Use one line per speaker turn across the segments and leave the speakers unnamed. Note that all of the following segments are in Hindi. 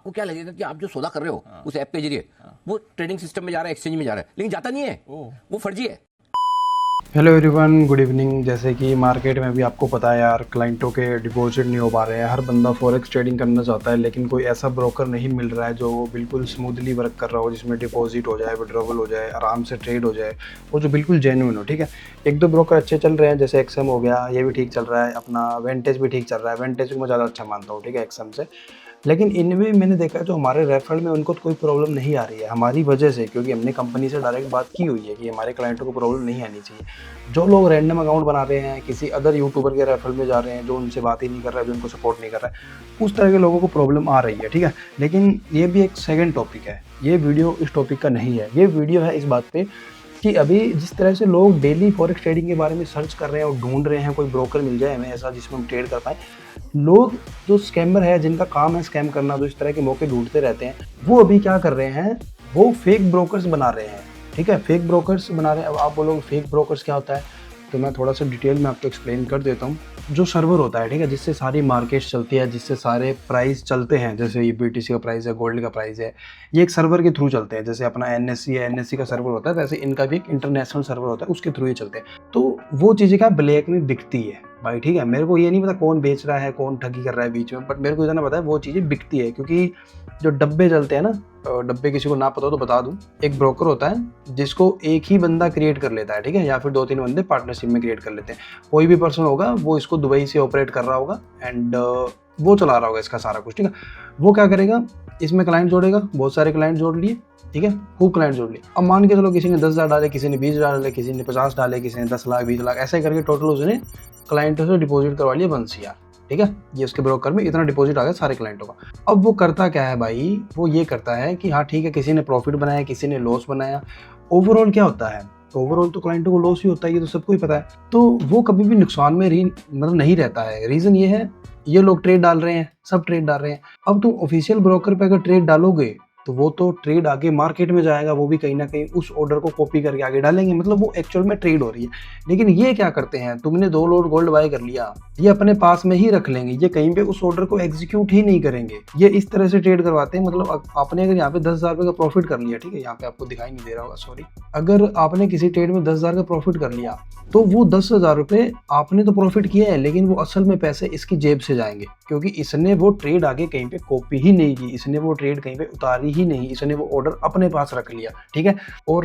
वो क्या लगेगा कि आप जो सौदा कर रहे हो उस ऐप के जरिए वो ट्रेडिंग सिस्टम में जा रहा है, एक्सचेंज में जा रहा है, लेकिन जाता नहीं है, वो फर्जी है।
Hello everyone, good evening. जैसे कि मार्केट में भी आपको पता है यार, क्लाइंटों के डिपॉजिट नहीं हो पा रहे हैं। हर बंदा फॉरेक्स ट्रेडिंग करना चाहता है, लेकिन कोई ऐसा ब्रोकर नहीं मिल रहा है जो बिल्कुल स्मूथली वर्क कर रहा हो, जिसमें डिपॉजिट हो जाए, विड्रॉवल हो जाए, आराम से ट्रेड हो जाए, वो जो बिल्कुल जेन्युइन हो। ठीक है, एक दो ब्रोकर अच्छे चल रहे हैं, जैसे एक्सएम हो गया, ये भी ठीक चल रहा है, अपना वेंटेज भी ठीक चल रहा है। वेंटेज को मैं ज़्यादा अच्छा मानता हूँ, ठीक है, एक्सएम से। लेकिन इनमें मैंने देखा है जो हमारे रेफरल में उनको तो कोई प्रॉब्लम नहीं आ रही है हमारी वजह से, क्योंकि हमने कंपनी से डायरेक्ट बात की हुई है कि हमारे क्लाइंटों को प्रॉब्लम नहीं आनी चाहिए। जो लोग रैंडम अकाउंट बना रहे हैं, किसी अदर यूट्यूबर के रेफरल में जा रहे हैं, जो उनसे बात ही नहीं कर रहा है, जो उनको सपोर्ट नहीं कर रहा है, उस तरह के लोगों को प्रॉब्लम आ रही है। ठीक है, लेकिन ये भी एक सेकेंड टॉपिक है, ये वीडियो इस टॉपिक का नहीं है। ये वीडियो है इस बात पे कि अभी जिस तरह से लोग डेली फॉरेक्स ट्रेडिंग के बारे में सर्च कर रहे हैं और ढूंढ रहे हैं कोई ब्रोकर मिल जाए हमें ऐसा जिसमें हम ट्रेड कर पाए। लोग जो स्कैमर है, जिनका काम है स्कैम करना, जो इस तरह के मौके ढूंढते रहते हैं, वो अभी क्या कर रहे हैं, वो फेक ब्रोकर्स बना रहे हैं। ठीक है, फेक ब्रोकर्स बना रहे हैं। अब आप बोलोगे फेक ब्रोकर्स क्या होता है, तो मैं थोड़ा सा डिटेल में आपको एक्सप्लेन कर देता हूँ। जो सर्वर होता है, ठीक है, जिससे सारी मार्केट चलती है, जिससे सारे प्राइस चलते हैं, जैसे ये BTC का प्राइस है, गोल्ड का प्राइस है, ये एक सर्वर के थ्रू चलते हैं। जैसे अपना NSE है, NSE का सर्वर होता है, वैसे इनका भी एक इंटरनेशनल सर्वर होता है, उसके थ्रू ही चलते हैं। तो वो चीज़ें क्या ब्लैक में बिकती है भाई। ठीक है, मेरे को ये नहीं पता कौन बेच रहा है, कौन ठगी कर रहा है बीच में, बट मेरे को इतना पता है वो चीज़ें बिकती है। क्योंकि जो डब्बे चलते हैं ना, डब्बे किसी को ना पता हो तो बता दूं, एक ब्रोकर होता है जिसको एक ही बंदा क्रिएट कर लेता है, ठीक है, या फिर 2-3 बंदे पार्टनरशिप में क्रिएट कर लेते हैं। कोई भी पर्सन होगा वो इसको दुबई से ऑपरेट कर रहा होगा एंड वो चला रहा होगा इसका सारा कुछ। ठीक है, वो क्या करेगा, इसमें क्लाइंट जोड़ेगा, बहुत सारे क्लाइंट जोड़ लिए, ठीक है, खूब क्लाइंट जोड़ लिए। अब मान के चलो किसी ने 10,000 डाले, किसी ने 20 डाले, किसी ने 50 डाले, किसी ने 10 लाख 20 लाख, ऐसे करके टोटल उसने क्लाइंटों से डिपॉजिट करवा लिया 1 CR। ठीक है, ये उसके ब्रोकर में इतना डिपॉजिट आ गया सारे क्लाइंटों का। अब वो करता क्या है भाई, वो ये करता है कि हाँ ठीक है, किसी ने प्रॉफिट बनाया, किसी ने लॉस बनाया, ओवरऑल क्या होता है, ओवरऑल तो क्लाइंटों को लॉस ही होता है, ये तो सबको ही पता है। तो वो कभी भी नुकसान में मतलब नहीं रहता है। रीजन ये है, ये लोग ट्रेड डाल रहे हैं, सब ट्रेड डाल रहे हैं। अब तुम ऑफिशियल ब्रोकर पे अगर ट्रेड डालोगे तो वो तो ट्रेड आगे मार्केट में जाएगा, वो भी कहीं ना कहीं उस ऑर्डर को कॉपी करके आगे डालेंगे, मतलब वो एक्चुअल में ट्रेड हो रही है। लेकिन ये क्या करते हैं, तुमने 2 लोड गोल्ड बाय कर लिया, ये अपने पास में ही रख लेंगे, ये कहीं पे उस ऑर्डर को एग्जीक्यूट ही नहीं करेंगे। ये इस तरह से ट्रेड करवाते हैं। मतलब आपने अगर यहाँ पे 10,000 रुपये का प्रॉफिट कर लिया, ठीक है, यहाँ पे आपको दिखाई नहीं दे रहा होगा, सॉरी, अगर आपने किसी ट्रेड में 10,000 का प्रॉफिट कर लिया, तो वो 10,000 रुपये आपने तो प्रॉफिट किया है, लेकिन वो असल में पैसे इसकी जेब से जाएंगे, क्योंकि इसने वो ट्रेड आगे कहीं पे कॉपी ही नहीं की, इसने वो ट्रेड कहीं पे उतारी ही नहीं, इसने वो ऑर्डर अपने पास रख लिया। ठीक है, और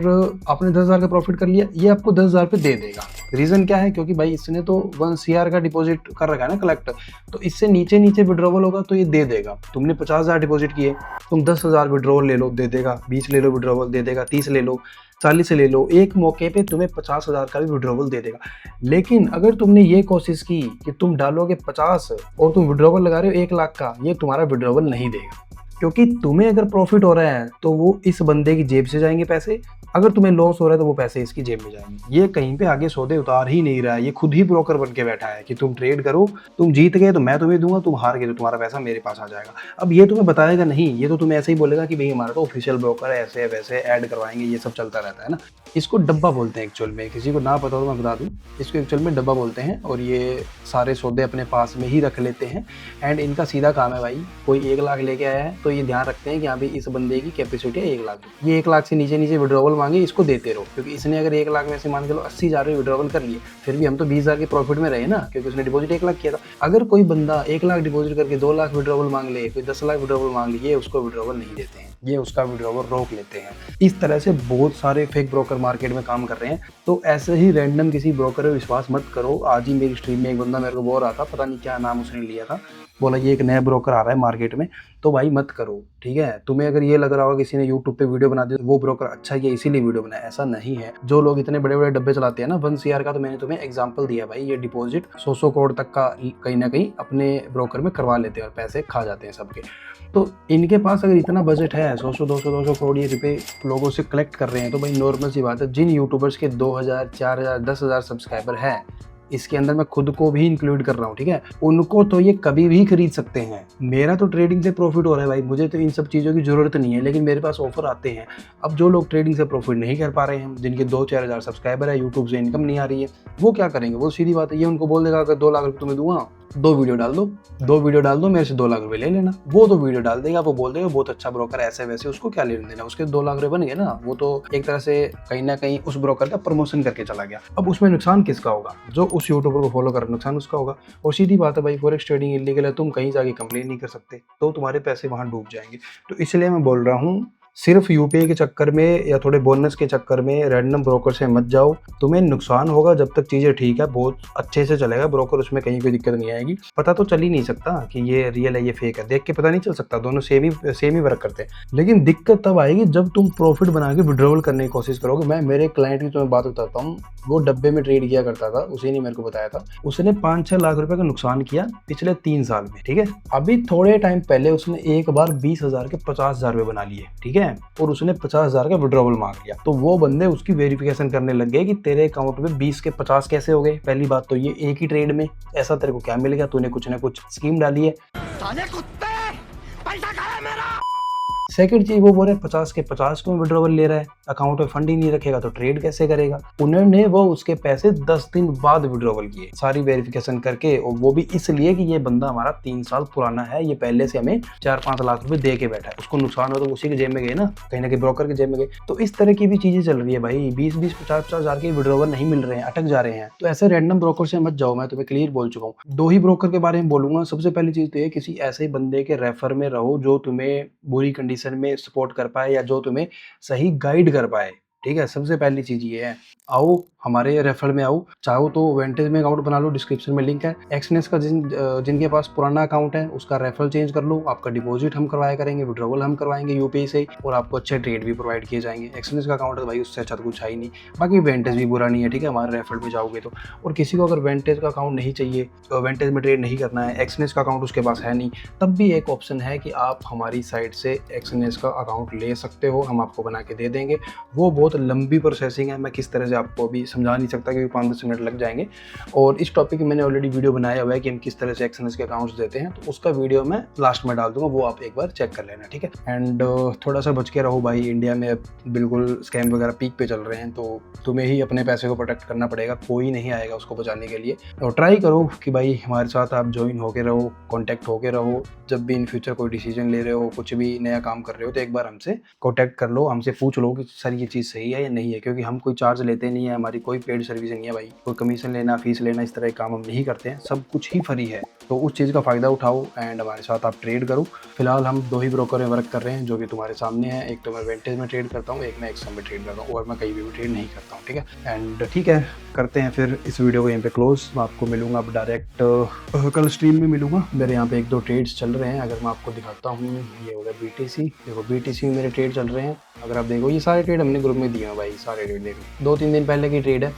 आपने 10,000 का प्रॉफिट कर लिया, ये आपको 10,000 रुपये दे देगा। रीजन क्या है, क्योंकि भाई इसने तो 1 CR का डिपॉजिट कर रखा है ना कलेक्ट, तो इससे नीचे नीचे विड्रॉवल होगा तो ये दे देगा। तुमने 50,000 डिपॉजिट किए, तुम 10,000 विड्रॉवल ले लो, दे देगा। 20 ले लो विड्रॉवल, दे देगा। 30 ले लो, 40 ले लो, एक मौके पे तुम्हें 50,000 का भी विड्रॉवल दे देगा। लेकिन अगर तुमने ये कोशिश की कि तुम डालोगे 50 और तुम विड्रॉवल लगा रहे हो 1 लाख का, ये तुम्हारा विड्रॉवल नहीं देगा, क्योंकि तुम्हें अगर प्रॉफिट हो रहा है तो वो इस बंदे की जेब से जाएंगे पैसे, अगर तुम्हें लॉस हो रहा है तो वो पैसे इसकी जेब में जाएंगे। ये कहीं पे आगे सौदे उतार ही नहीं रहा है, ये खुद ही ब्रोकर बन के बैठा है कि तुम ट्रेड करो, तुम जीत गए तो मैं तुम्हें दूंगा, तुम हार गए तो तुम्हारा पैसा मेरे पास आ जाएगा। अब ये तुम्हें बताएगा नहीं, ये तो तुम्हें ऐसे ही बोलेगा कि भाई हमारा तो ऑफिशियल ब्रोकर है, ऐसे वैसे ऐड करवाएंगे, ये सब चलता रहता है ना। इसको डब्बा बोलते हैं एक्चुअल में, किसी को ना पता हो तो मैं बता दूं, इसको एक्चुअल में डब्बा बोलते हैं। और ये सारे सौदे अपने पास में ही रख लेते हैं एंड इनका सीधा काम है भाई, कोई 1 लाख लेके आया है तो ये ध्यान रखते हैं कि हाँ भाई इस बंदे की कैपेसिटी है 1 लाख, ये 1 लाख से नीचे नीचे विड्रॉवल मांगे, इसको देते रहो। क्योंकि इसने अगर 1 लाख में से मान के लो 80,000 विड्रॉवल कर लिए, फिर भी हम तो 20,000 के प्रॉफिट में रहे ना, क्योंकि उसने डिपॉजिट 1 लाख किया था। अगर कोई बंदा 1 लाख डिपॉजिट करके 2 लाख विड्रॉवल मांग ले, कोई 10 लाख विड्रॉवल मांग ले, ये उसको विड्रॉवल नहीं देते हैं, ये उसका विड्रॉवल रोक लेते हैं। इस तरह से बहुत सारे फेक ब्रोकर मार्केट में काम कर रहे हैं। तो ऐसे ही रैंडम किसी ब्रोकर पे विश्वास मत करो। आज ही मेरी स्ट्रीम में एक बंदा मेरे को बोल रहा था, पता नहीं क्या नाम उसने लिया था, बोला ये एक नया ब्रोकर आ रहा है मार्केट में, तो भाई मत करो। ठीक है, तुम्हें अगर ये लग रहा होगा किसी ने यूट्यूब पे वीडियो बना दी वो ब्रोकर अच्छा किया इसीलिए वीडियो बनाया, ऐसा नहीं है। जो लोग इतने बड़े बड़े डब्बे चलाते हैं ना 1 CR का, तो मैंने तुम्हें एग्जांपल दिया भाई, ये डिपॉजिट 100 करोड़ तक का कहीं ना कहीं अपने ब्रोकर में करवा लेते हैं और पैसे खा जाते हैं सबके। तो इनके पास अगर इतना बजट है, 100-200 करोड़ ये रुपये लोगों से कलेक्ट कर रहे हैं, तो भाई नॉर्मल सी बात है, जिन यूट्यूबर्स के 2,000 4,000 10,000 सब्सक्राइबर हैं इसके अंदर मैं खुद को भी इंक्लूड कर रहा हूँ, ठीक है। उनको तो ये कभी भी खरीद सकते हैं। मेरा तो ट्रेडिंग से प्रॉफिट हो रहा है भाई, मुझे तो इन सब चीज़ों की ज़रूरत नहीं है, लेकिन मेरे पास ऑफर आते हैं। अब जो लोग ट्रेडिंग से प्रॉफिट नहीं कर पा रहे हैं, जिनके 2-4 हज़ार सब्सक्राइबर है, यूट्यूब से इनकम नहीं आ रही है, वो क्या करेंगे? वो सीधी बात है, ये उनको बोल देगा अगर 2 लाख रुपये तुम्हें दूंगा, 2 वीडियो डाल दो, मेरे से 2 लाख रुपए ले लेना। वो तो वीडियो डाल देगा, वो बोल देगा बहुत अच्छा ब्रोकर है, ऐसे वैसे, उसको क्या लेना देना, उसके 2 लाख रुपए बन गए ना। वो तो एक तरह से कहीं ना कहीं उस ब्रोकर का प्रमोशन करके चला गया। अब उसमें नुकसान किसका होगा? जो उस यूट्यूबर को फॉलो कर रहा है, नुकसान उसका होगा। और सीधी बात है भाई, फॉरेक्स ट्रेडिंग इलीगल है, तुम कहीं जाके कंप्लेन नहीं कर सकते, तो तुम्हारे पैसे वहां डूब जाएंगे। तो इसलिए मैं बोल रहा हूँ, सिर्फ यूपीआई के चक्कर में या थोड़े बोनस के चक्कर में रैंडम ब्रोकर से मत जाओ, तुम्हें नुकसान होगा। जब तक चीज़ें ठीक है, बहुत अच्छे से चलेगा ब्रोकर, उसमें कहीं कोई दिक्कत नहीं आएगी। पता तो चल ही नहीं सकता कि ये रियल है ये फेक है, देख के पता नहीं चल सकता, दोनों सेम ही वर्क करते हैं। लेकिन दिक्कत तब आएगी जब तुम प्रॉफिट बना के विड्रॉवल करने की कोशिश करोगे। मैं मेरे क्लाइंट की तुम्हें बात बताता हूँ, वो डब्बे में ट्रेड किया करता था, उसी ने मेरे को बताया था, उसने 5-6 लाख रुपए का नुकसान किया पिछले 3 साल में, ठीक है। अभी थोड़े टाइम पहले उसने एक बार 20,000 के 50,000 रुपए बना लिए, ठीक है, और उसने 50,000 का विड्रॉवल मांग लिया। तो वो बंदे उसकी वेरिफिकेशन करने लग गए कि तेरे अकाउंट में 20 के 50 कैसे हो गए। पहली बात तो ये, एक ही ट्रेड में ऐसा तेरे को क्या मिल गया, तूने कुछ ना कुछ स्कीम डाली है। सेकंड चीज, वो बोल रहे 50 के 50 क्यों विड्रॉवल ले रहा है, अकाउंट में फंड ही नहीं रखेगा तो ट्रेड कैसे करेगा। उन्होंने वो उसके पैसे 10 दिन बाद विड्रॉवल किए, सारी वेरिफिकेशन करके, और वो भी इसलिए कि ये बंदा हमारा 3 साल पुराना है, ये पहले से हमें 4-5 लाख रुपए दे के बैठा है, उसको नुकसान हो तो उसी के जेब में गए ना, कहीं ना कहीं ब्रोकर के जेब में गए। तो इस तरह की भी चीजें चल रही है भाई, 20-20, 50-50 हजार के विड्रॉवल नहीं मिल रहे हैं, अटक जा रहे हैं। तो ऐसे रैंडम ब्रोकर से मत जाओ, मैं तुम्हें क्लियर बोल चुका हूँ। 2 ही ब्रोकर के बारे में बोलूंगा। सबसे पहली चीज तो ये, किसी ऐसे बंदे के रेफर में रहो जो तुम्हें बुरी कंडीशन में सपोर्ट कर पाए या जो तुम्हें सही गाइड कर पाए, ठीक है। सबसे पहली चीज ये है, आओ हमारे रेफर में आओ, चाहो तो वेंटेज में अकाउंट बना लो, डिस्क्रिप्शन में लिंक है। एक्सनेस का जिनके पास पुराना अकाउंट है उसका रेफर चेंज कर लो, आपका डिपॉजिट हम करवाया करेंगे, विड्रॉवल हम करवाएंगे यूपीआई से, और आपको अच्छे ट्रेड भी प्रोवाइड किए जाएंगे। एक्सनेस का अकाउंट है भाई, उससे अच्छा तो कुछ है ही नहीं। बाकी वेंटेज भी बुरा नहीं है, ठीक है, हमारे रेफर में जाओगे तो। और किसी को अगर वेंटेज का अकाउंट नहीं चाहिए, वेंटेज में ट्रेड नहीं करना है, एक्सनेस का अकाउंट उसके पास है नहीं, तब भी एक ऑप्शन है कि आप हमारी साइट से एक्सनेस का अकाउंट ले सकते हो, हम आपको बना के दे देंगे। वो बहुत लंबी प्रोसेसिंग है, मैं किस तरह से आपको अभी समझा नहीं सकता क्योंकि 5-10 मिनट लग जाएंगे। और इस टॉपिक में मैंने ऑलरेडी वीडियो बनाया हुआ है कि हम किस तरह से एक्सनेस के अकाउंट्स देते हैं, तो उसका वीडियो मैं लास्ट में डाल दूंगा, वो आप एक बार चेक कर लेना, ठीक है। एंड थोड़ा सा बच के रहो भाई, इंडिया में बिल्कुल स्कैम वगैरह पीक पे चल रहे हैं, तो तुम्हें ही अपने पैसे को प्रोटेक्ट करना पड़ेगा, कोई नहीं आएगा उसको बचाने के लिए। और ट्राई करो कि भाई हमारे साथ आप ज्वाइन होके रहो, कॉन्टैक्ट होके रहो। जब भी इन फ्यूचर कोई डिसीजन ले रहे हो, कुछ भी नया काम कर रहे हो, तो एक बार हमसे कॉन्टैक्ट कर लो, हमसे पूछ लो कि सर ये चीज़ सही है या नहीं है, क्योंकि हम कोई चार्ज लेते नहीं है, हमारी कोई पेड सर्विस नहीं है भाई, कोई कमीशन लेना, फीस लेना, इस तरह के काम हम नहीं करते हैं, सब कुछ ही फ्री है। तो उस चीज़ का फ़ायदा उठाओ एंड हमारे साथ आप ट्रेड करो। फिलहाल हम 2 ही ब्रोकर में वर्क कर रहे हैं जो कि तुम्हारे सामने है, एक तो मैं वेंटेज में ट्रेड करता हूँ, एक मैं एक्सम में ट्रेड करता हूँ, और मैं कहीं भी ट्रेड नहीं करता हूँ, ठीक है। एंड ठीक है, करते हैं फिर इस वीडियो को यहीं पे क्लोज। मैं आपको मिलूंगा अब डायरेक्ट कल स्ट्रीम में मिलूंगा। मेरे यहाँ पे 1-2 ट्रेड्स चल रहे हैं, अगर मैं आपको दिखाता हूँ, ये हो गया BTC, देखो BTC में मेरे ट्रेड चल रहे हैं। अगर आप देखो, ये सारे ट्रेड हमने ग्रुप में दिए हैं भाई, सारे ट्रेड देखो, 2-3 दिन पहले की ट्रेड है,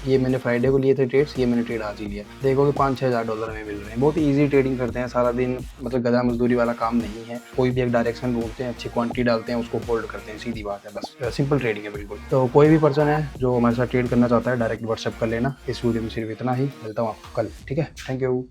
ये मैंने फ्राइडे को लिए थे ट्रेड्स, ये मैंने ट्रेड आज ही लिया। देखो कि 5-6 हज़ार डॉलर में मिल रहे हैं, बहुत ईजी ट्रेडिंग करते हैं, सारा दिन मतलब गधा मजदूरी वाला काम नहीं है, कोई भी एक डायरेक्शन ढूंढते हैं, अच्छी क्वांटिटी डालते हैं, उसको होल्ड करते हैं, सीधी बात है, बस सिंपल ट्रेडिंग है बिल्कुल। तो कोई भी पर्सन है जो हमारे साथ ट्रेड करना चाहता है, डायरेक्ट व्हाट्सएप कर लेना। इस वीडियो में सिर्फ इतना ही, मिलता हूँ आपको कल, ठीक है। Thank you.